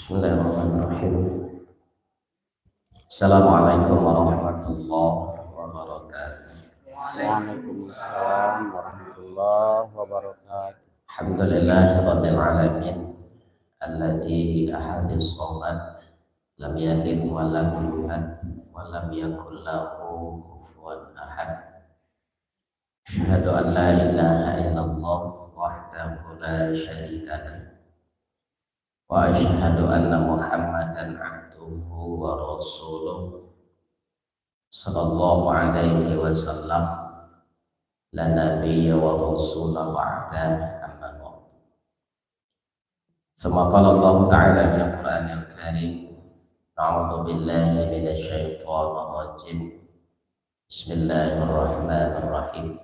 Bismillahirrahmanirrahim. Assalamualaikum warahmatullahi wabarakatuh. Waalaikumsalam warahmatullahi wabarakatuh. Alhamdulillahirabbil alamin alladzi ahadis shamad lam yalid wa lam yulad wa lam yakul lahu kufuwan ahad. Asyhadu an la ilaha illallah wahdahu la syarika lah wa asyhadu anna Muhammadan abduhu wa rasuluh sallallahu alaihi wasallam la nabiyya wa rasula ba'da amma ba'd. Tsumma qala Allah ta'ala fi al-Qur'anil Karim a'udzu billahi minasy syaithanir rajim. Bismillahirrahmanirrahim.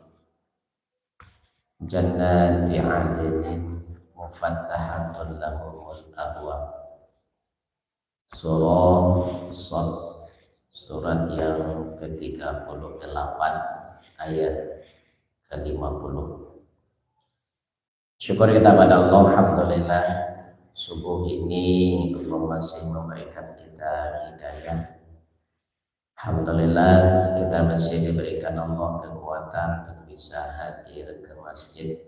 Jannati 'adnin mufattahatun lahumul abwab. Surah Shad, surat yang ke-38 ayat ke-50. Syukur kita pada Allah, alhamdulillah subuh ini Allah masih memberikan kita hidayah. Alhamdulillah kita masih diberikan Allah kekuatan untuk bisa hadir ke masjid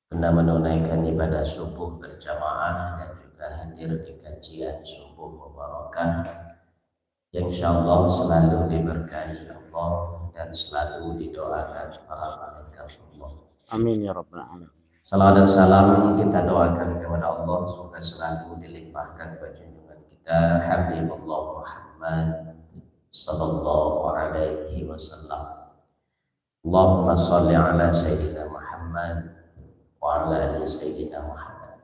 guna menunaikan ibadah subuh berjamaah dan juga hadir di kajian subuh mubarakah yang insyaallah selalu diberkahi Allah dan selalu didoakan para malaikat Allah. Amin ya rabbal alamin. Salawat dan salam kita doakan kepada Allah semoga selalu dilimpahkan kepada junjungan kita Habibullah Muhammad sallallahu alaihi wasallam. Allahumma shalli ala sayyidina Muhammad wa ala ali sayyidina Muhammad.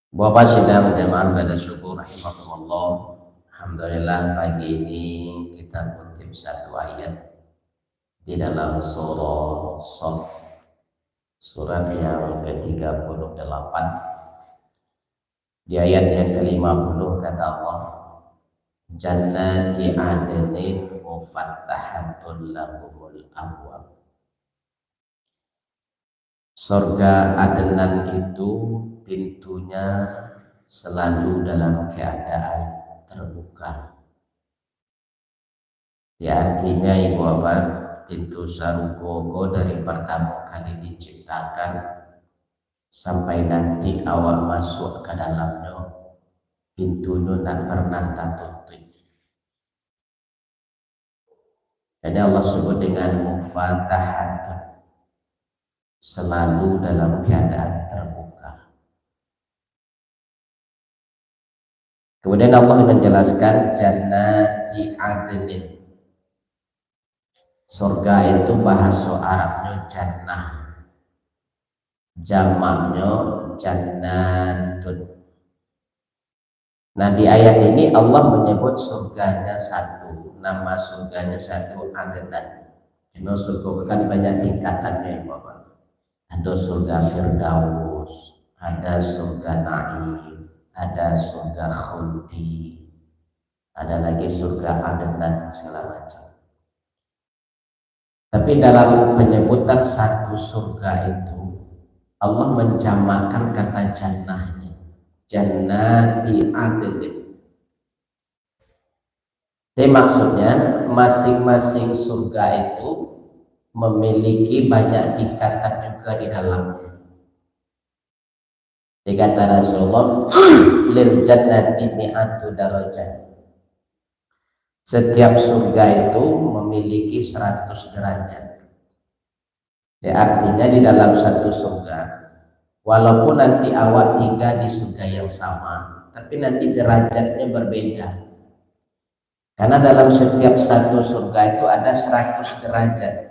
Bapak sidang jemaah pada syukur rahimakumullah. Alhamdulillah pagi ini kita kutip satu ayat di dalam surah Shad, surat yang ke-38. Di ayat yang ke-50 kata Allah, Jannati 'adnin mufattahatun lahumul abwab. Surga Adnan itu pintunya selalu dalam keadaan terbuka. Ya, artinya ibu bapak, pintu sarugogo dari pertama kali diciptakan sampai nanti awak masuk ke dalamnya, pintunya tak pernah tertutup. Jadi Allah sebut dengan mufattahatun, selalu dalam keadaan terbuka. Kemudian Allah menjelaskan jannati adnin. Surga itu bahasa Arabnya jannah, jamaknya jannatun. Nah di ayat ini Allah menyebut surganya satu, nama surganya satu Adnan. Karena surga kan banyak tingkatannya Bapak. Ada surga Firdaus, ada surga Naim, ada surga Khuldi, ada lagi surga Adnan, segala macam. Tapi dalam penyebutan satu surga itu Allah menjamakkan kata jannahnya, jannati adnin. Jadi maksudnya masing-masing surga itu memiliki banyak tingkatan juga di dalamnya. Dikata Rasulullah, lil jannati mi'atu darajat. Setiap surga itu memiliki 100 derajat. Ya, artinya di dalam satu surga, walaupun nanti awak tinggal di surga yang sama, tapi nanti derajatnya berbeda. Karena dalam setiap satu surga itu ada 100 derajat.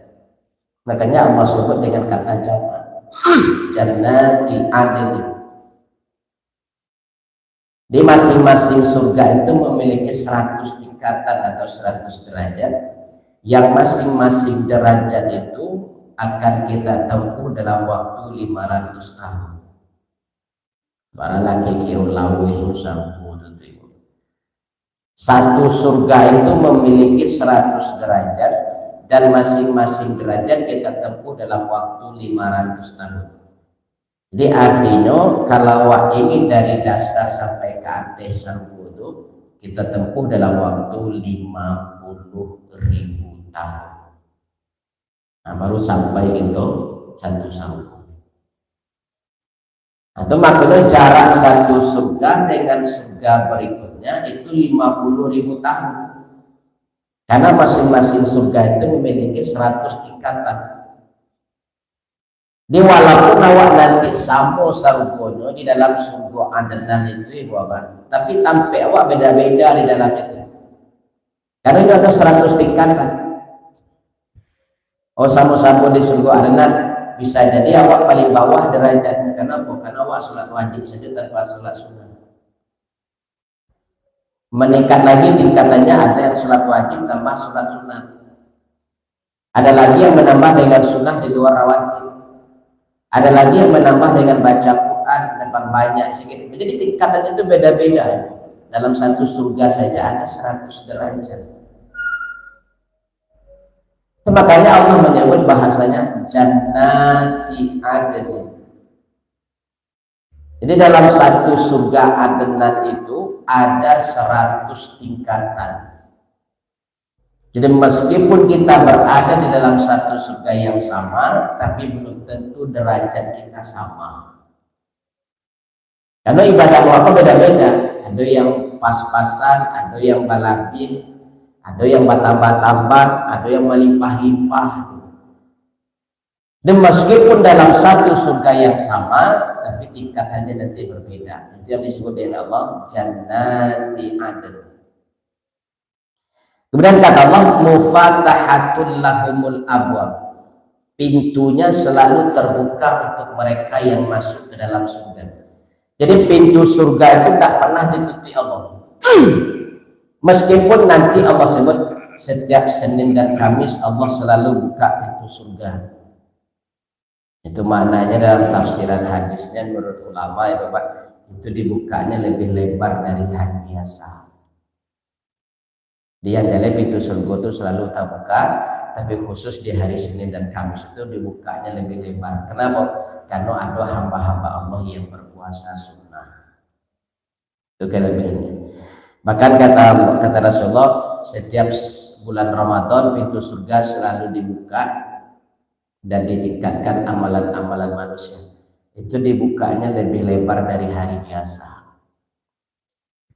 Makanya Allah sebut dengan kata jamak, jannati adnin. Di masing-masing surga itu memiliki 100 tingkatan atau 100 derajat, yang masing-masing derajat itu akan kita tempuh dalam waktu 500 tahun. Para laki kira lawih sampu itu. Satu surga itu memiliki 100 derajat, dan masing-masing derajat kita tempuh dalam waktu 500 tahun. Jadi artinya kalau ingin dari dasar sampai ke atas sarbu itu kita tempuh dalam waktu 50.000 tahun. Nah, baru sampai itu satu sarbu. Atau makanya jarak satu surga dengan surga berikutnya itu 50.000 tahun. Karena masing-masing surga itu memiliki 100 tingkatan. Di walaupun awak nanti samo sargono di dalam surga adenan itu ibu apa, tapi tampe awak beda-beda di dalam itu. Karena itu ada 100 tingkatan. Oh samo-samo di surga adenan bisa jadi awak paling bawah derajatnya. Kenapa? Karena awak sholat wajib saja tanpa sholat sunnah. Meningkat lagi tingkatannya ada yang sholat wajib tambah sholat sunnah. Ada lagi yang menambah dengan sunnah di luar rawatib. Ada lagi yang menambah dengan baca Quran dan banyak sedikit. Jadi tingkatan itu beda-beda. Dalam satu surga saja ada 100 derajat. Itu makanya Allah menyebut bahasanya Jannati Adn. Jadi dalam satu surga adenan itu ada 100 tingkatan. Jadi meskipun kita berada di dalam satu surga yang sama, tapi belum tentu derajat kita sama. Karena ibadah apa beda-beda. Ada yang pas-pasan, ada yang balabih, ada yang bertambah-tambah, ada yang melimpah-limpah. Dan meskipun dalam satu surga yang sama, tapi tingkatannya nanti berbeda. Itu yang disebut oleh Allah Jannati Adn. Kemudian kata Allah mufatahatul lahumul abwab. Pintunya selalu terbuka untuk mereka yang masuk ke dalam surga. Jadi pintu surga itu tidak pernah ditutup Allah. Meskipun nanti Allah sebut setiap Senin dan Kamis Allah selalu buka pintu surga. Itu maknanya dalam tafsiran hadisnya menurut ulama ya Bapak, itu dibukanya lebih lebar dari hari biasa. Dia jalan pintu surga itu selalu terbuka, tapi khusus di hari Senin dan Kamis itu dibukanya lebih lebar. Kenapa? Karena ada hamba-hamba Allah yang berpuasa sunnah. Itu kelebihannya. Bahkan kata Rasulullah, setiap bulan Ramadan pintu surga selalu dibuka dan ditingkatkan amalan-amalan manusia. Itu dibukanya lebih lebar dari hari biasa.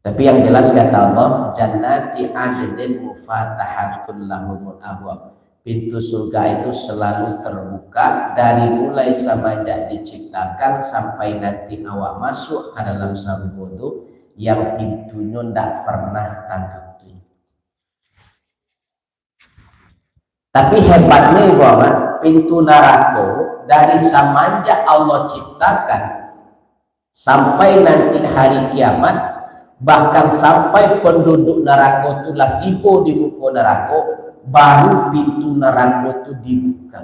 Tapi yang jelas kata Allah, Jannati Adnin mufatahatul lahumul abwab. Pintu surga itu selalu terbuka dari mulai semenjak diciptakan sampai nanti awak masuk ke dalam surga itu yang pintunya tidak pernah tertutup. Tapi hebatnya ibu pintu neraka dari semenjak Allah ciptakan sampai nanti hari kiamat, bahkan sampai penduduk neraka itu lah tiba di muka neraka, baru pintu neraka itu dibuka.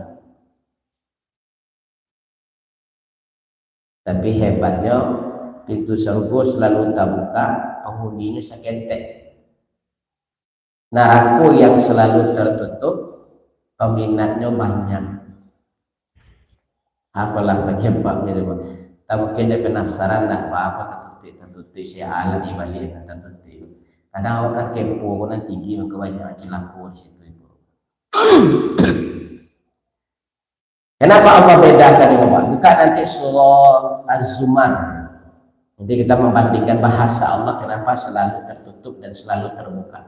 Tapi hebatnya pintu surga selalu terbuka, penghuninya sekentek. Neraka yang selalu tertutup, peminatnya banyak. Apalah penyebabnya? Tak mungkin dia penasaran tak apa-apa tertutup si alat di balik tertutup. Kadang awak kan kepo, aku nanti tinggi kebanyakan celaka di situ ibu. Kenapa Allah bedakan ini Bapak? Buka nanti surah Az-Zumar. Nanti kita membandingkan bahasa Allah kenapa selalu tertutup dan selalu terbuka.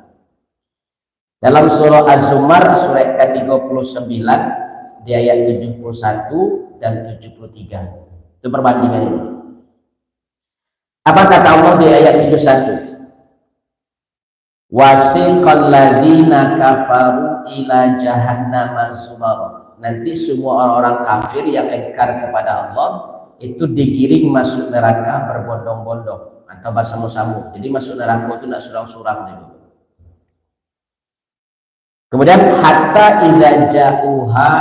Dalam surah Az-Zumar surah ke-39 di ayat 71 dan 73. Itu perbandingan ini. Apa kata Allah di ayat 71? Wasiqal ladzina kafaru ila jahannam zumara. Nanti semua orang-orang kafir yang ingkar kepada Allah itu digiring masuk neraka berbondong-bondong atau bersama-sama. Jadi masuk neraka itu tidak surang-surang dulu. Kemudian hatta idza ja'uha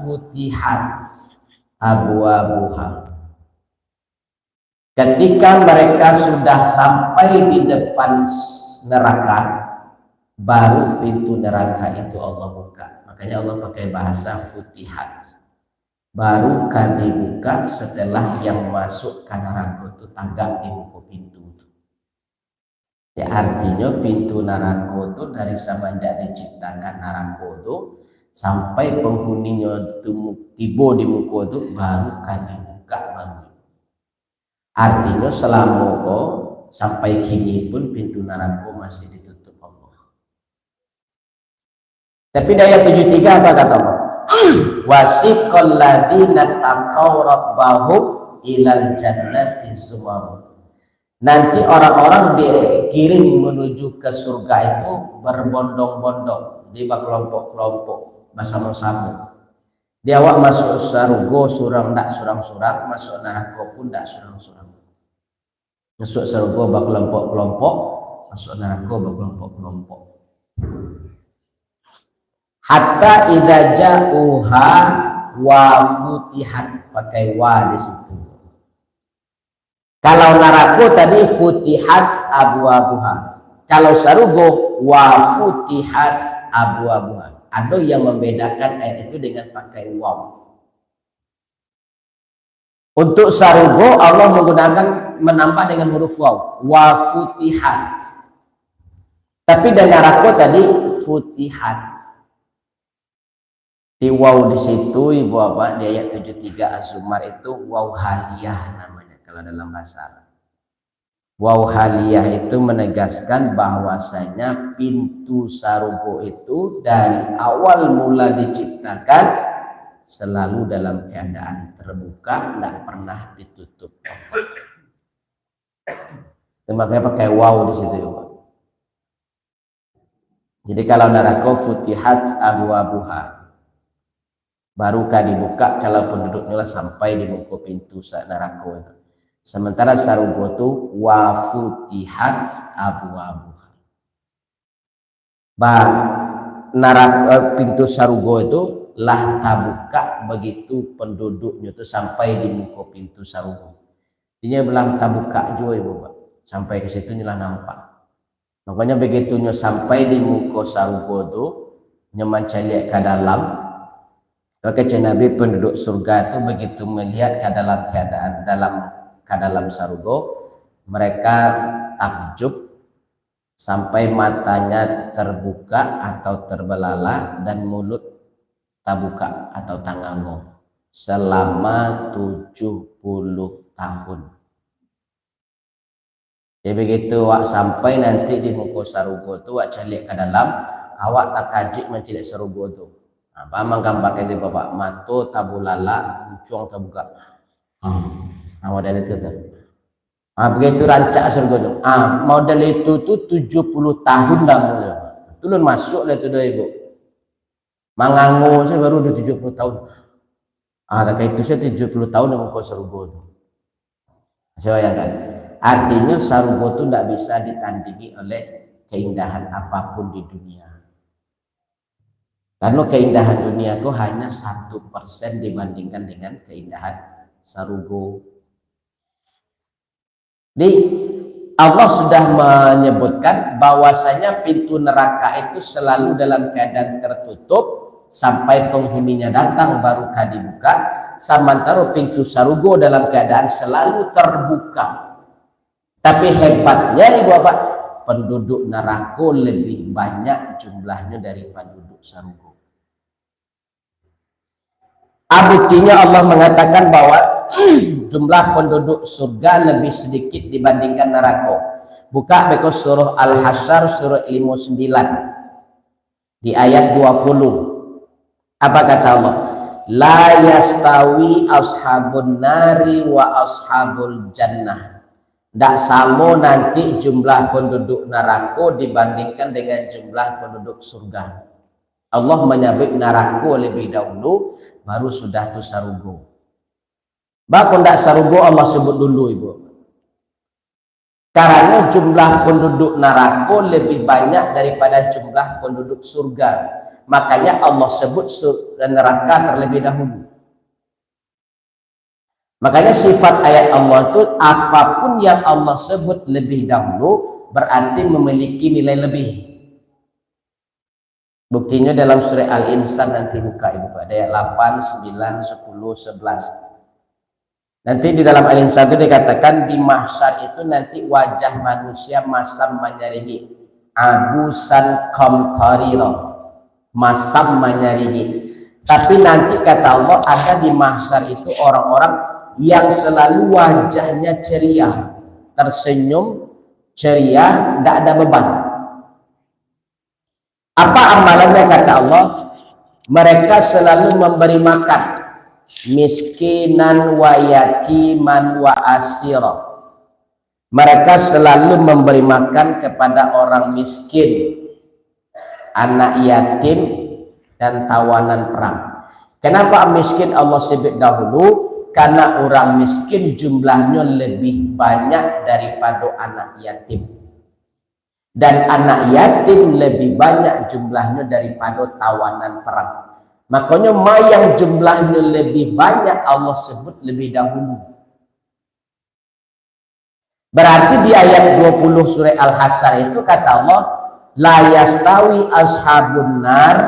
futihat abwabuha. Ketika mereka sudah sampai di depan neraka, baru pintu neraka itu Allah buka. Makanya Allah pakai bahasa futihat. baru kan dibuka setelah yang masuk ke neraka itu tagak di muka pintu itu. Ya artinya pintu neraka itu dari semenjak diciptakan neraka itu sampai penghuninya tiba di muka itu baru kan dibuka baru. Artinya selama sampai kini pun pintu neraka masih ditutup Allah. Tapi daya 73 apa kata Allah? Wasiqal ladzina taqaw rabbahum ilal jannati zumar. Nanti orang-orang dikirim menuju ke surga itu berbondong-bondong, di kelompok-kelompok bersama-sama. Dia awak masuk surga surang ndak surang-surang, masuk neraka pun ndak surang-surang. Masuk surga berkelompok-kelompok, masuk neraka berkelompok-kelompok. Hatta idza ja'uha wa futihat, pakai wa di situ. Kalau neraka tadi futihat abwabuha. Kalau surga wa futihat abwabuha. Ada yang membedakan ayat itu dengan pakai waw. Untuk surga Allah menggunakan menambah dengan huruf waw, wa futihat. Tapi dengan neraka tadi futihat. Di waw di situ ibu bapak di ayat 73 Az-Zumar itu waw haliyah namanya kalau dalam bahasa Arab. Waw haliyah itu menegaskan bahwasanya pintu surga itu dari awal mula diciptakan selalu dalam keadaan terbuka, tidak pernah ditutup. Makanya pakai waw di situ Pak. Jadi kalau neraka futihat abwabuha, barukah dibuka kalau penduduknya sampai di muka pintu neraka itu. Sementara surga itu wa futihat abwabuha. Neraka pintu surga itu lah tabuka begitu penduduknya itu sampai di muka pintu surga. Dia bilang tabuka juga ibu Pak. Sampai ke situ nyelah nampak. Makanya begitu sampai di muka surga itu nyemanca lihat ke dalam. Kata Nabi penduduk surga itu begitu melihat ke dalam keadaan dalam surga, mereka takjub sampai matanya terbuka atau terbelalak dan mulut terbuka atau tangango selama 70 tahun. Jadi begitu awak sampai nanti di muka surga itu awak cari ke dalam, awak tak kajik mencari surga itu. Apa menggambarkan di bapak mato tabulala muncung terbuka. Model itu tuh. Begitu rancak surga itu. Model itu tuh 70 tahun dah mulai. Tulun masuk lah itu dah ibu. Mangangu saya baru udah 70 tahun. Kayak itu saya 70 tahun dah muka surga itu. Saya bayangkan. Artinya surga itu tidak bisa ditandingi oleh keindahan apapun di dunia. Karena keindahan dunia itu hanya 1% dibandingkan dengan keindahan surga. Jadi Allah sudah menyebutkan bahwasanya pintu neraka itu selalu dalam keadaan tertutup sampai penghuninya datang barukah dibuka. Sementara pintu surga dalam keadaan selalu terbuka. Tapi hebatnya ibu bapak, penduduk neraka lebih banyak jumlahnya dari penduduk surga. Buktinya Allah mengatakan bahwa jumlah penduduk surga lebih sedikit dibandingkan neraka. Buka buku surah Al-Hasyr surah 59 di ayat 20. Apa kata Allah? La yastawi ashabun nari wa ashabul jannah. Tidak sama nanti jumlah penduduk neraka dibandingkan dengan jumlah penduduk surga. Allah menyebut neraka lebih dahulu, baru sudah tu surga. Bahkan tidak surga Allah sebut dulu ibu. Karena jumlah penduduk neraka lebih banyak daripada jumlah penduduk surga. Makanya Allah sebut neraka terlebih dahulu. Makanya sifat ayat Allah itu apapun yang Allah sebut lebih dahulu berarti memiliki nilai lebih. Buktinya dalam surah Al-Insan nanti buka itu ada ayat 8, 9, 10, 11. Nanti di dalam Al-Insan itu dikatakan di mahsyar itu nanti wajah manusia masam menyaringi abusan kamtarira, masam menyaringi. Tapi nanti kata Allah ada di mahsyar itu orang-orang yang selalu wajahnya ceria, tersenyum, ceria, tidak ada beban. Apa amalannya kata Allah? Mereka selalu memberi makan miskinan wa yatiman wa asira. Mereka selalu memberi makan kepada orang miskin, anak yatim, dan tawanan perang. Kenapa miskin Allah sebut dahulu? Karena orang miskin jumlahnya lebih banyak daripada anak yatim. Dan anak yatim lebih banyak jumlahnya daripada tawanan perang. Makanya yang jumlahnya lebih banyak Allah sebut lebih dahulu. Berarti di ayat 20 surah Al-Hasyr itu kata Allah, la yastawi ashabun nar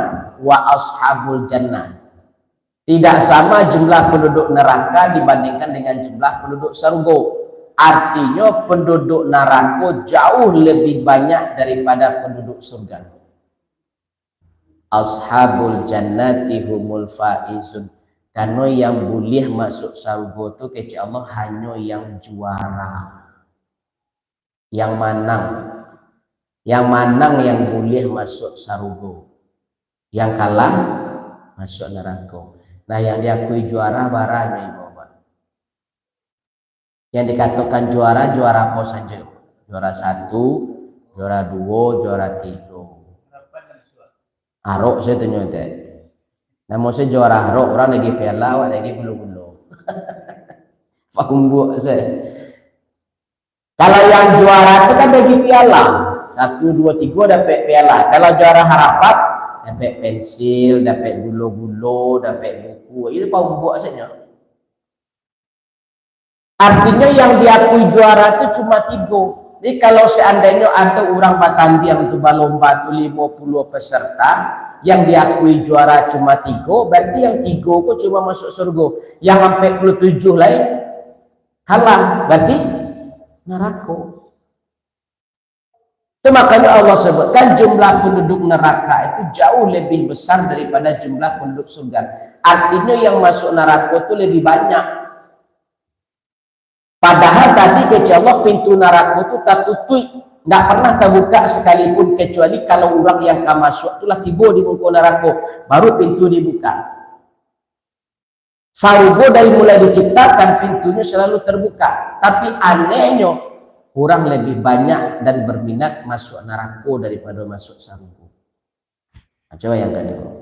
wa ashabul jannah. Tidak sama jumlah penduduk neraka dibandingkan dengan jumlah penduduk surga. Artinya penduduk neraka jauh lebih banyak daripada penduduk surga. Ashabul jannati humul faizun. Karena yang boleh masuk surga itu kecil Allah hanya yang juara, yang menang. Yang menang yang boleh masuk surga. Yang kalah masuk neraka. Nah, yang diakui juara baranya Ibu Bapak. Yang dikatakan juara, juara apa saja? Juara 1, juara 2, juara 3. Harok saya tanya teh. Namun saya juara harok, orang lagi piala, orang lagi bulu-bulu. Faham bu saya. Kalau yang juara itu kan bagi piala. 1, 2, 3 dapat piala. Kalau juara harapan dapat pensil, dapat bulu-bulu, dapat buku. Itu faham bu saja. Artinya yang diakui juara itu cuma 3. Jadi kalau seandainya ada orang Batambi yang itu berlomba itu 50 peserta, yang diakui juara cuma 3, berarti yang 3 kok cuma masuk surga. Yang 47 lain kalah, berarti neraka. Itu makanya Allah sebutkan jumlah penduduk neraka itu jauh lebih besar daripada jumlah penduduk surga. Artinya yang masuk neraka itu lebih banyak. Padahal tadi kecil Allah pintu neraka itu tertutup, tidak pernah terbuka sekalipun kecuali kalau orang yang akan masuk itulah tiba di muka neraka, baru pintu dibuka. Surga dari mulai diciptakan pintunya selalu terbuka, tapi anehnya orang lebih banyak dan berminat masuk neraka daripada masuk surga. Nah, coba yang kedua.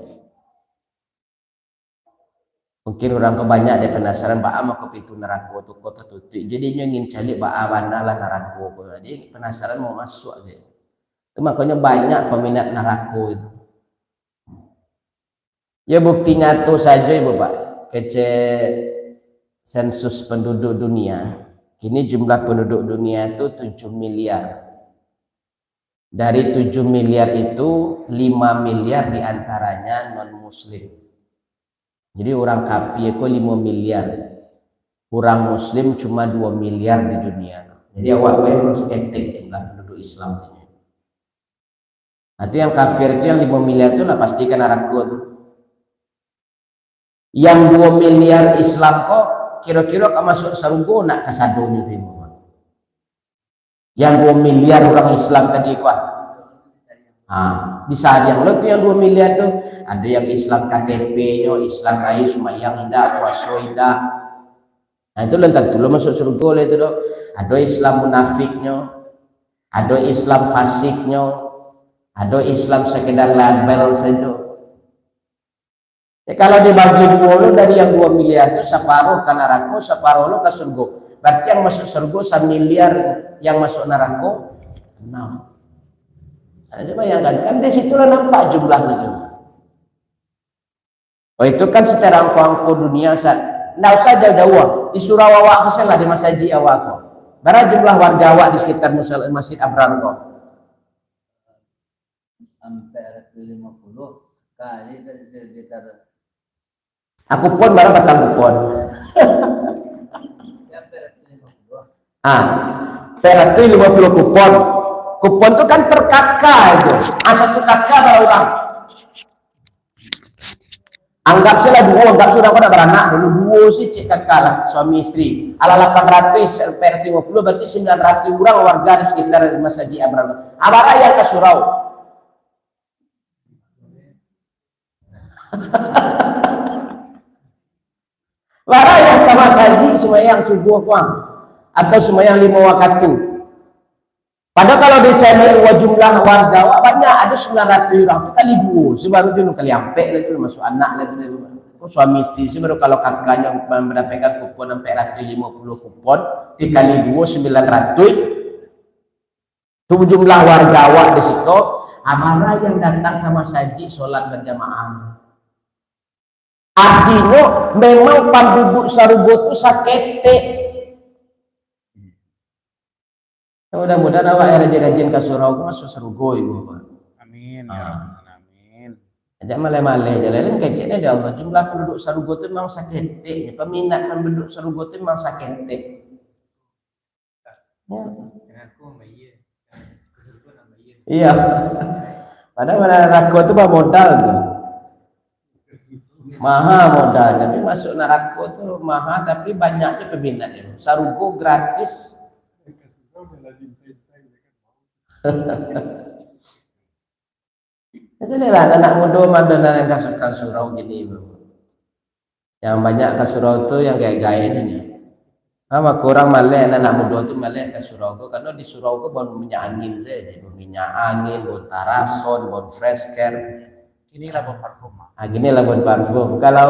Mungkin orang kebanyak dia penasaran ba'a mau ke pintu neraka tu kota tutup. Jadi dia ingin cari ba'a banalah neraka. Jadi penasaran mau masuk aja. Itu makanya banyak peminat neraka itu. Ya bukti nyata saja Ibu Pak. Kecil sensus penduduk dunia. Kini jumlah penduduk dunia itu 7 miliar. Dari 7 miliar itu 5 miliar diantaranya non muslim. Jadi orang kafir itu 5 miliar. Orang muslim cuma 2 miliar di dunia. Jadi awak memang seketik jumlah penduduk Islam. Itu yang kafir itu yang 5 miliar itu lah pastikan neraka itu. Yang 2 miliar Islam kok kira-kira akan masuk surga nak kasadonya itu. Yang 2 miliar orang Islam tadi kok. Bisa yang lo tuh yang 2 miliar tuh ada yang Islam KTP-nya, Islam kayu semayang indah, puasa indah. Nah itu lentak dulu masuk surga lah itu dong. Ada Islam munafiknya, ada Islam fasiknya, ada Islam sekedar label saja. Ya, kalau dibagi 2 lo dari yang 2 miliar itu separuh ke neraka, separuh lo ke surga. Berarti yang masuk surga 1 miliar, yang masuk neraka 6. Nah, coba bayangkan, kan di situlah nampak jumlahnya itu. Oh itu kan secara angko-angko dunia nggak usah jauh-jauh. Di surau awak lah di masaji awak kok. Berapa jumlah warga awak di sekitar Masjid Abrar kok? Hampir 450 kali kita Aku pun baru batang kupon. ya 450. Per 50 kupon. Kupon itu kan per kakak itu. Satu kakak berapa orang? Anggap saja dua, anggap sudah pada beranak dulu dua sih cik kakak lah, suami istri. Ala 800 per 50 berarti 900 orang warga di sekitar Masjid Abraham. Abara yang ke surau. Wara yang ke masjid semayang subuh kuang atau semayang 5 waktu. Padahal kalau dicari jumlah warga banyak, ada 900 orang, itu kali 2, sebaru dia kali ampek lagi masuk anak lagi suami istri, sebaru kalau kakaknya mendapatkan kupon sampai 150 kupon dikali 2 900 itu jumlah warga awak di situ. Amara yang datang ke masjid sholat berjamaah, artinya memang penduduk Sarugo itu sakete. Mudah-mudahan awak yang rajin-rajin ke surau masuk Sarugo ibu. Amin ya Rabbal alamin. Ajak malai-malai jalan kecilnya dia Allah. Jumlah penduduk Sarugo itu memang sakete. Peminat penduduk Sarugo itu memang sakete. Iya. Padahal neraka itu modal tuh. Maha modal, tapi masuk neraka itu maha tapi banyaknya peminatnya. Sarugo gratis. Itu lah anak muda mana yang suka surau gini bro. Yang banyak ke surau itu yang gaya-gaya ini. Sama kurang malah anak muda itu malah ke surau itu karena di surau itu bon minyak angin saja, bon minyak angin, bon tarason, bon fresh care. Inilah bon parfum. Gini lah bon parfum. Kalau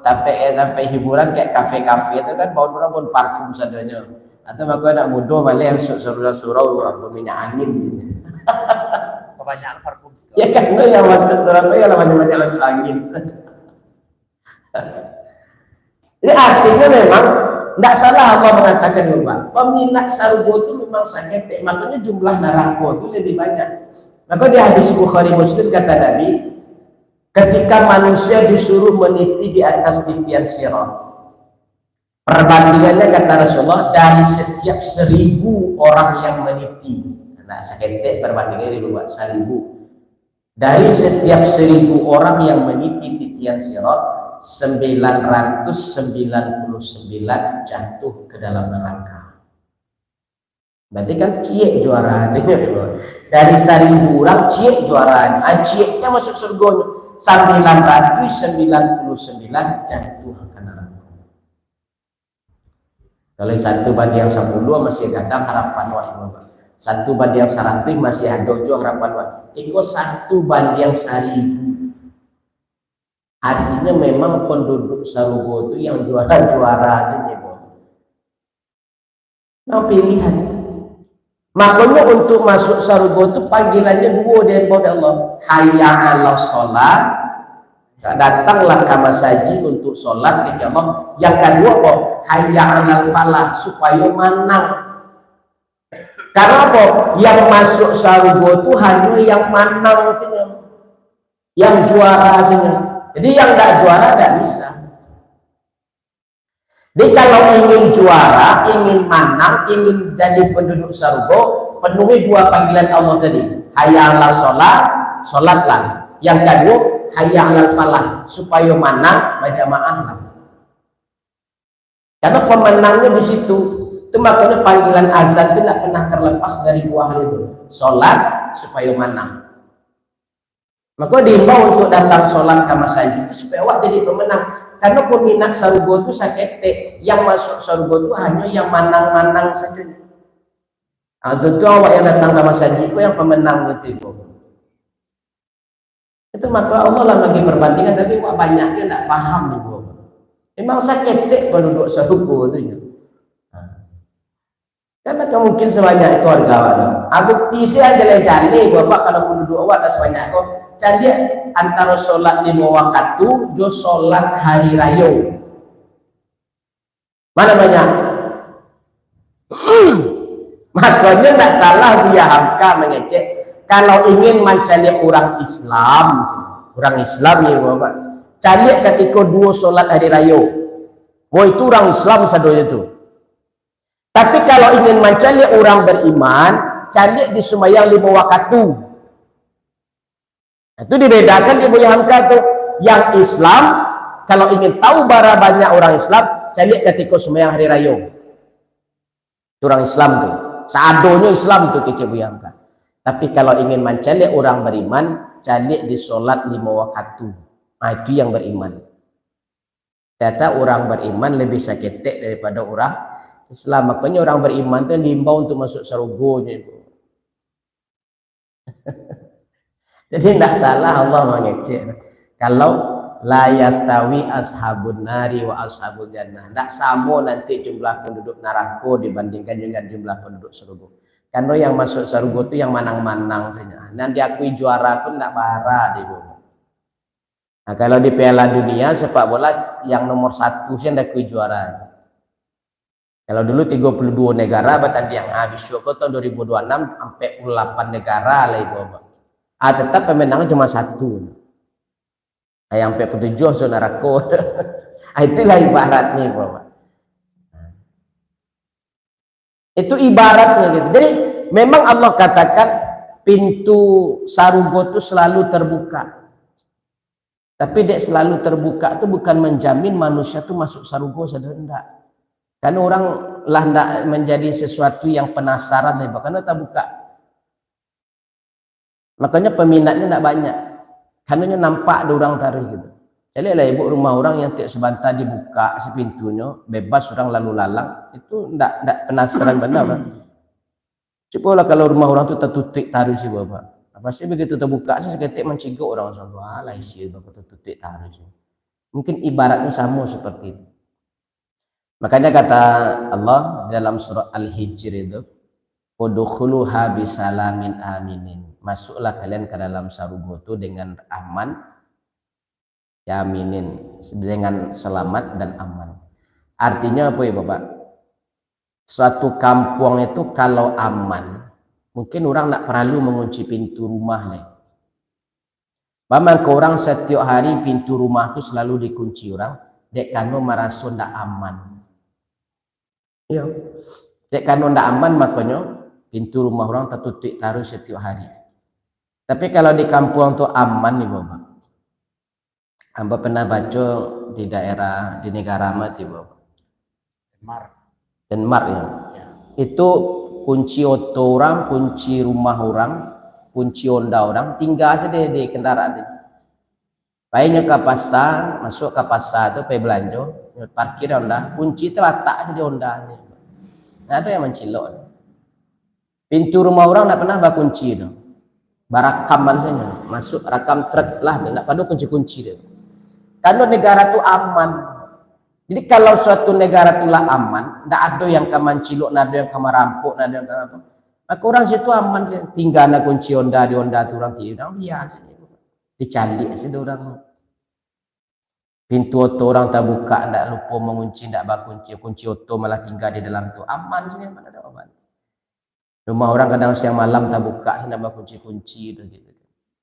sampai hiburan kayak kafe-kafe itu kan bon parfum sadanya. Atau maka anak muda malah yang surau bon minyak angin. Kebanyakan parfum sekali. Ya kan yang masuk surau itu yang banyak masuk angin. Jadi artinya memang tidak salah Allah mengatakan bahwa peminat Sarugo itu memang sangat, makanya jumlah neraka itu lebih banyak. Maka di hadis Bukhari Muslim kata Nabi, ketika manusia disuruh meniti di atas titian sirat, perbandingannya kata Rasulullah dari setiap 1000 orang yang meniti. Nah, sakit perbandingannya dibuat 1000. Dari setiap 1000 orang yang meniti titian sirat, 999 jatuh ke dalam neraka. Berarti kan ciek juara. Dari 1000 orang ciek juaranya. Cieknya masuk surga. 999 jatuh ke neraka. Kalau 1 banding 10 masih datang harapan wah. 1 banding 100 masih ada harapan wah. Itu 1 banding 1000. Artinya memang penduduk Sarugo itu yang juara-juara saja. Nah, pilihan. Makanya untuk masuk Sarugo itu panggilannya 2 daripada Allah. Hayya 'alas sholat. Datanglah ke masjid untuk sholat kepada Allah. Yang kedua apa? Hayya 'alal falah, supaya menang. Karena apa? Yang masuk Sarugo itu hanya yang menang saja. Yang juara saja. Jadi yang tidak juara tidak bisa. Jadi kalau ingin juara, ingin menang, ingin jadi penduduk Sarugo, penuhi 2 panggilan Allah tadi. Hayya 'alas sholat, sholatlah. Yang kedua, hayya 'alal falah, supaya menang, berjamaah lah. Karena pemenangnya di situ. Itu makanya panggilan azan itu tidak pernah terlepas dari 2 hal itu. Sholat supaya menang. Maka diimbau untuk datang sholat ke masjid itu supaya awak jadi pemenang. Karena peminat Sarugo itu sakete, yang masuk Sarugo itu hanya yang manang-manang saja. Tentu awak yang datang ke masjid itu yang pemenang itu. Itu maka Allah lah bagi perbandingan, tapi awak banyaknya tidak faham itu. Memang sakete penduduk Sarugo itu. Karena mungkin sebanyak itu warga awak. Bukti saya jale-jale bapak kalau penduduk awak ada sebanyak itu. Jadi antara sholat 5 waktu jo sholat hari raya. Mana banyak? Makanya tidak salah dia hamka mengecek. kalau ingin mencari orang Islam ni Bapak, cari ketika 2 solat hari raya. Oh itu orang Islam sadonya tu. Tapi kalau ingin mencari orang beriman, cari di sembahyang 5 waktu. Itu dibedakan di Buya Hamka tu. Yang Islam, kalau ingin tahu bara banyak orang Islam, cari ketika sembahyang hari raya. Itu orang Islam tu. Seadonya Islam tu kecil Buya Hamka. Tapi kalau ingin mencari orang beriman, cari di solat 5 waktu. Nah, itu yang beriman. Ternyata orang beriman lebih saketek daripada orang Islam. Makanya orang beriman itu diimbau untuk masuk surga. Jadi tidak salah Allah mengecek. Kalau la yastawi ashabun nari wa ashabul jannah. Tidak sama nanti jumlah penduduk neraka dibandingkan dengan jumlah penduduk surga. Karena yang masuk surga itu yang manang-manang saja. Dan diakui juara pun tidak parah di bawah. Nah, kalau di Piala Dunia sepak bola yang nomor 1 sih yang diakui juara. Kalau dulu 32 negara bertanding, habis ke tahun 2026 sampai 48 negara lah ibu bapak. Tetap pemenangnya cuma 1. Yang sampai 7 saudara ko. Itulah ibaratnya ibu bapak. Itu ibaratnya gitu. Jadi memang Allah katakan pintu surga itu selalu terbuka. Tapi dek selalu terbuka itu bukan menjamin manusia itu masuk surga saja enggak. Karena orang lah hendak menjadi sesuatu yang penasaran lebar karena tak buka. Makanya peminatnya tidak banyak. Karena nampak ada orang tarik gitu. Jadi lah ibu rumah orang yang tiap sebentar dibuka sepintunya, bebas orang lalu lalang, itu tidak penasaran benar. Coba lah kalau rumah orang tu tertutup tarik sih bapak. Pasti begitu terbuka sih seketik mencegah orang satu alah isi bapak tertutup tarik sih. Mungkin ibaratnya sama seperti itu. Makanya kata Allah dalam surah Al-Hijr itu, udkhuluha bisalamin aminin. Masuklah kalian ke dalam surga itu dengan aman, yaminin, dengan selamat dan aman. Artinya apa ya Bapak? Suatu kampung itu kalau aman, mungkin orang tak perlu mengunci pintu rumah lah. Memang ke orang setiap hari pintu rumah itu selalu dikunci orang, dek karena merasa tak aman. Ya, dek karena tak aman makanya pintu rumah orang tertutup taruh setiap hari. Tapi kalau di kampung itu aman nih Bapak. Hamba pernah baca di daerah di negara mati Bapak. Denmark ya. Itu kunci oto orang, kunci rumah orang, kunci Honda orang tinggal saja di kendaraan itu. Baiknya ke pasar, masuk ke pasar itu pergi belanja, parkir Honda, kunci terletak saja Honda. Nah, ada yang mencilok. Pintu rumah orang tidak pernah berkunci itu. Barakaman saja, masuk rakam truk lah, tidak pada kunci-kunci dia. Karena negara itu aman. Jadi kalau suatu negara itulah aman, tidak ada yang kaman cilok, tidak ada yang kaman rampok, tidak ada yang kaman apa. Maka orang situ aman, tinggal nak kunci Honda di Honda tu orang tiada, biasa saja. Dicalik saja orang. Pintu oto orang tak buka, tidak lupa mengunci, tidak berkunci, kunci oto malah tinggal di dalam tu aman saja, mana ada aman. Rumah orang kadang siang malam tak buka, tidak berkunci-kunci tu gitu.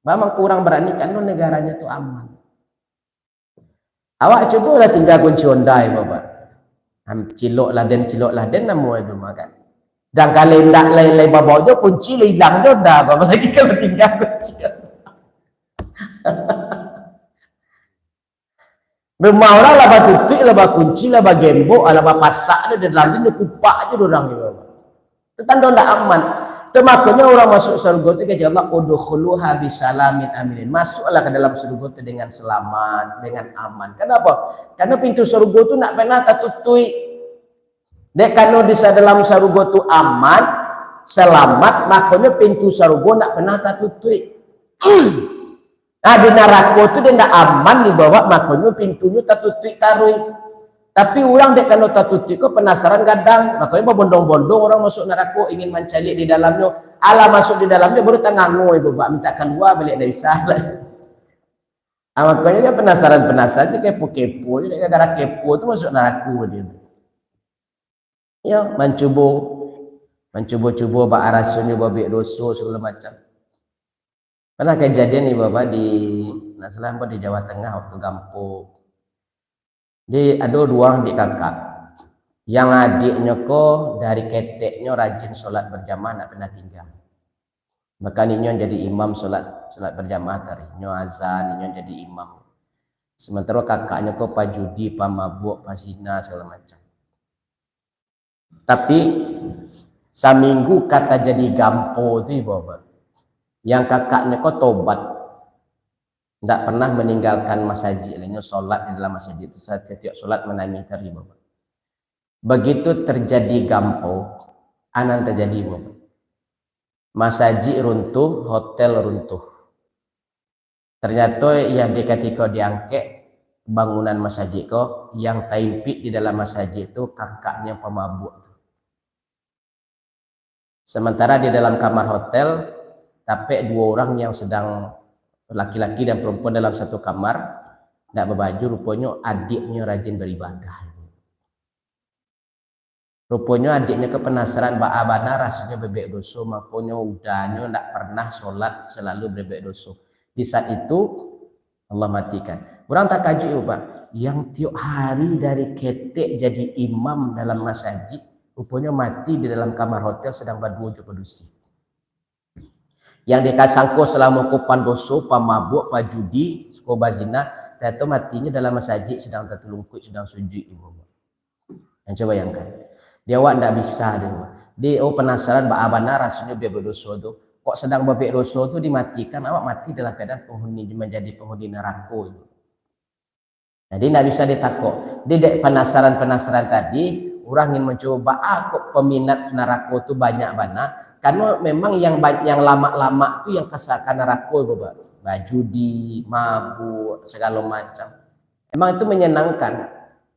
Memang kurang berani karena negaranya tu aman. Awak cubalah tinggal kunci Honda ya Bapak. Cilok laden nama itu makan. Dan kalau tidak lain-lain bawa je kunci hilang je dah. Bapak lagi kalau tinggal kunci. Rumah orang lah tutup lah kunci lah gembok lah pasak dia dalam dia kupak je orang ni Bapak. Itu tanda tidak aman. Makanya orang masuk surga itu kata Allah udkhuluha bisalamin aminin. Masuklah ke dalam surga itu dengan selamat, dengan aman. Kenapa? Karena pintu surga itu nak pernah tertutup. Dek kalau di dalam surga itu aman, selamat, makanya pintu surga nak pernah tertutup. Nah di neraka itu dia tidak aman dibawa, makanya pintunya tertutup taruh. Tapi orang dek kalau tertutup kok penasaran kadang, makanya berbondong-bondong orang masuk neraka ingin mencari di dalamnya. Allah masuk di dalamnya baru tanganmu ibu Pak minta keluar balik dari sana. Makanya dia penasaran dia kepo-kepo, dia gara-gara kepo itu masuk neraka dia. Ya mencoba bak rasanya babik dosa segala macam. Pernah kejadian nih Bapak di di Jawa Tengah waktu kampung. Di ada dua adik kakak. Yang adiknya kok dari keteknya rajin sholat berjamaah nak pernah tinggal. Bahkan ini jadi imam sholat berjamaah tadi. Ini azan, ini jadi imam. Sementara kakaknya kok pajudi, pamabuk, pasina segala macam. Tapi seminggu kata jadi gampo tu Bapak. Yang kakaknya kok tobat, tidak pernah meninggalkan masjid, lainnya sholat di dalam masjid itu setiap sholat menangis tadi Bapak. Begitu terjadi gampo, anan terjadi Bapak. Masjid runtuh, hotel runtuh. Ternyata yang ketika diangkat bangunan masjid kok, yang taimpi di dalam masjid itu kakaknya pemabuk. Sementara di dalam kamar hotel tapi dua orang yang sedang laki-laki dan perempuan dalam satu kamar tidak berbaju, rupanya adiknya rajin beribadah. Rupanya adiknya kepenasaran bagaimana rasanya bebek dosa, makanya udahnya tidak pernah sholat, selalu bebek dosa. Di saat itu Allah matikan. Orang tak kaji Pak, yang tiap hari dari ketek jadi imam dalam masjid, rupanya mati di dalam kamar hotel sedang berdua berdusi. Yang dikasangko selama kupan dosa, pamabuk, pajudi, skoba zina, ternyata matinya dalam masjid sedang tertelungkup, sedang sujud ibu. Yang coba bayangkan, dia awak tidak bisa dia penasaran bagaimana rasanya dia berdosa tu. Kok sedang bebek dosa tu dimatikan, awak mati dalam keadaan penghuni menjadi penghuni neraka. Jadi tidak bisa ditakut. Dia penasaran tadi, orang ingin mencoba kok peminat neraka tu banyak banget. Karena memang yang lama-lama itu yang kesalahan neraka Bapak. Judi, mabuk, segala macam. Memang itu menyenangkan.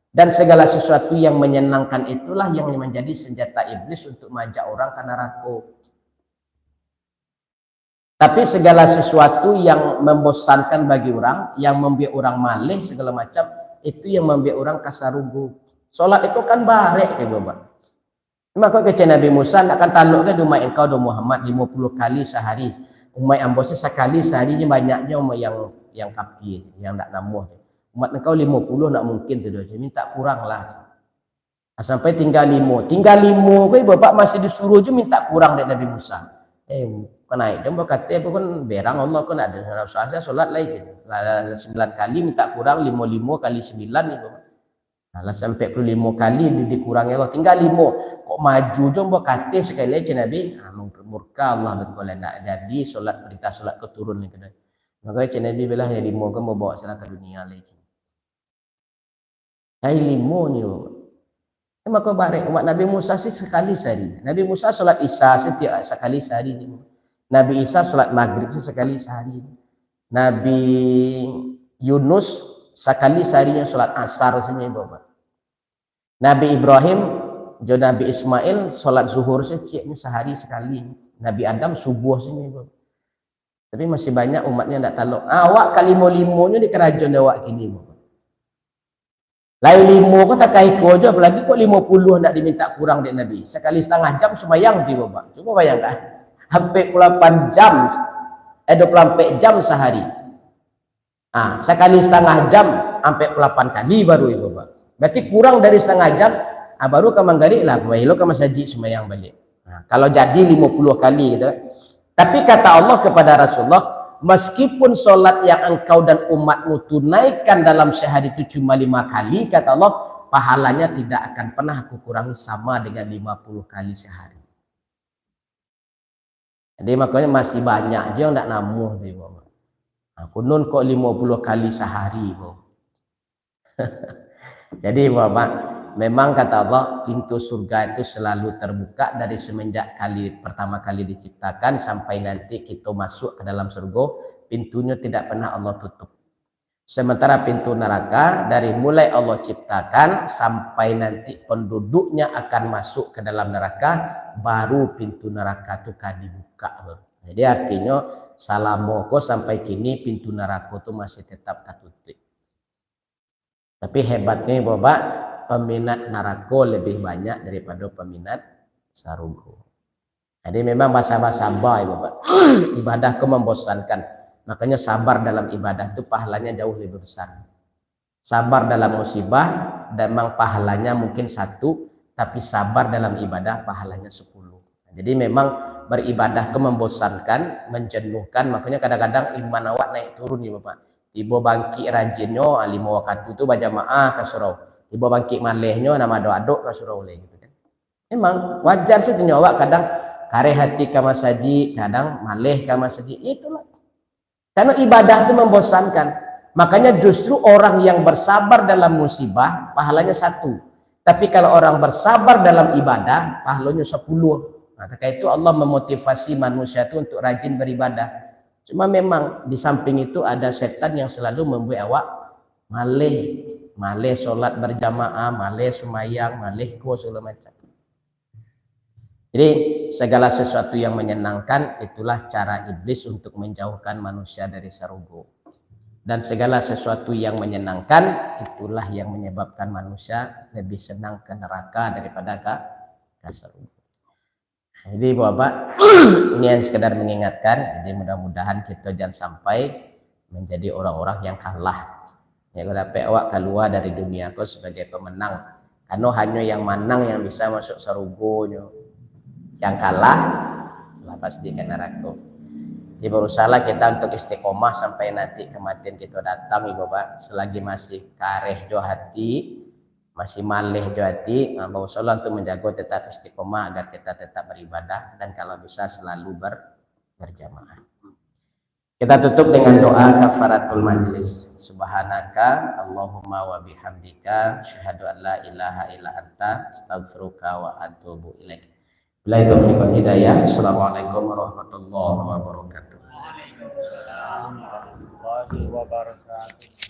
Dan segala sesuatu yang menyenangkan itulah yang menjadi senjata iblis untuk mengajak orang ke neraka. Tapi segala sesuatu yang membosankan bagi orang, yang membuat orang malih segala macam, itu yang membuat orang kasarugu. Solat itu kan barek ya Bapak. Maka kata Nabi Musa nak akan taluk ke umat engkau do Muhammad 50 kali sehari. Umat ambosnya sekali seharinya banyaknya umat yang kafir, yang tak namuh. Umat engkau 50 nak mungkin tu dia. Minta kuranglah. Sampai tinggal 5. Tinggal 5 ke Bapak masih disuruh je minta kurang dari Nabi Musa. Naik dia berkata pun berang Allah kan ada saja solat lain je. 9 kali minta kurang 5 kali 9 ni Bapak. Kalau sampai 45 kali dikurangi Allah tinggal 5. Kok maju je buat kata sekali lagi Nabi murka Allah betul nak jadi solat perintah solat keturun ni kena. Maka Nabi bilang yang 5 kan mau bawa salat ke dunia lagi. Hai 5 ni. Maka barek umat Nabi Musa sih sekali sehari. Nabi Musa solat Isya setiap sekali sehari ni. Nabi Isa solat maghrib sekali sehari. Nabi Yunus sekali seharinya solat asar sebenarnya Bapak. Nabi Ibrahim dan Nabi Ismail solat zuhur setiapnya sehari sekali. Nabi Adam subuh sebenarnya Bapak. Tapi masih banyak umatnya tidak tahu. Awak kali 5-5-nya di kerajaan awak kini Bapak. Lain 5 kau tak kait kau je, apalagi kau 50 nak diminta kurang dari Nabi. Sekali setengah jam semayang tu Bapak. Cuba bayangkan. Hampir 28 jam, 24 jam sehari. Sekali setengah jam, sampai 8 kali baru itu Bapak. Berarti kurang dari setengah jam, baru kamu manggarik lah, lo kamu saji semayang balik. Kalau jadi 50 kali gitu. Tapi kata Allah kepada Rasulullah, meskipun solat yang engkau dan umatmu tunaikan dalam sehari itu cuma 5 kali, kata Allah, pahalanya tidak akan pernah aku kurangi sama dengan 50 kali sehari. Jadi makanya masih banyak je yang tak namuh dia Bapak. Kunun kok 50 kali sehari Bapak. Jadi Bapak, memang kata Allah pintu surga itu selalu terbuka dari semenjak pertama kali diciptakan sampai nanti kita masuk ke dalam surga, pintunya tidak pernah Allah tutup. Sementara pintu neraka dari mulai Allah ciptakan sampai nanti penduduknya akan masuk ke dalam neraka, baru pintu neraka itu kan dibuka. Jadi artinya salamoko sampai kini pintu neraka itu masih tetap tertutup. Tapi hebatnya Bapak, peminat neraka lebih banyak daripada peminat surga. Jadi memang bahasa-bahasa baik Bapak. Ibadah itu membosankan. Makanya sabar dalam ibadah itu pahalanya jauh lebih besar. Sabar dalam musibah memang pahalanya mungkin 1, tapi sabar dalam ibadah pahalanya 10. Jadi memang beribadah itu membosankan, menjenuhkan, makanya kadang-kadang iman awak naik turun ya Bapak. Tiba bangkit rajinnya 5 waktu itu berjamaah ke surau. Tiba bangkit malehnya nama doa-doa ke surau gitu kan. Memang wajar sih awak kadang kare hati ke masaji, kadang maleh ke masaji. Itulah. Karena ibadah itu membosankan. Makanya justru orang yang bersabar dalam musibah pahalanya 1. Tapi kalau orang bersabar dalam ibadah pahalanya 10. Maka itu Allah memotivasi manusia itu untuk rajin beribadah. Cuma memang di samping itu ada setan yang selalu membuat awak maleh sholat berjamaah, maleh semayang, maleh segala macam. Jadi segala sesuatu yang menyenangkan itulah cara iblis untuk menjauhkan manusia dari sarugo. Dan segala sesuatu yang menyenangkan itulah yang menyebabkan manusia lebih senang ke neraka daripada ke sarugo. Jadi Bapak, ini yang sekedar mengingatkan. Jadi mudah-mudahan kita jangan sampai menjadi orang-orang yang kalah. Ya, kalau dapat awak keluar dari dunia kau sebagai pemenang. Karena hanya yang menang yang bisa masuk sarugonya. Yang kalah lah pasti ke neraka. Jadi berusahalah kita untuk istiqomah sampai nanti kematian kita datang, Ibu Bapak. Selagi masih kareh jo hati, masih maleh jo hati, berusahalah untuk menjaga tetap istiqomah agar kita tetap beribadah dan kalau bisa selalu berjamaah. Kita tutup dengan doa kafaratul majlis. Subhanaka Allahumma wa bihamdika asyhadu an la ilaha illa anta astaghfiruka wa atubu ilaik. Billahi taufiq wal hidayah. Assalamualaikum warahmatullahi wabarakatuh. Waalaikumsalam warahmatullahi wabarakatuh.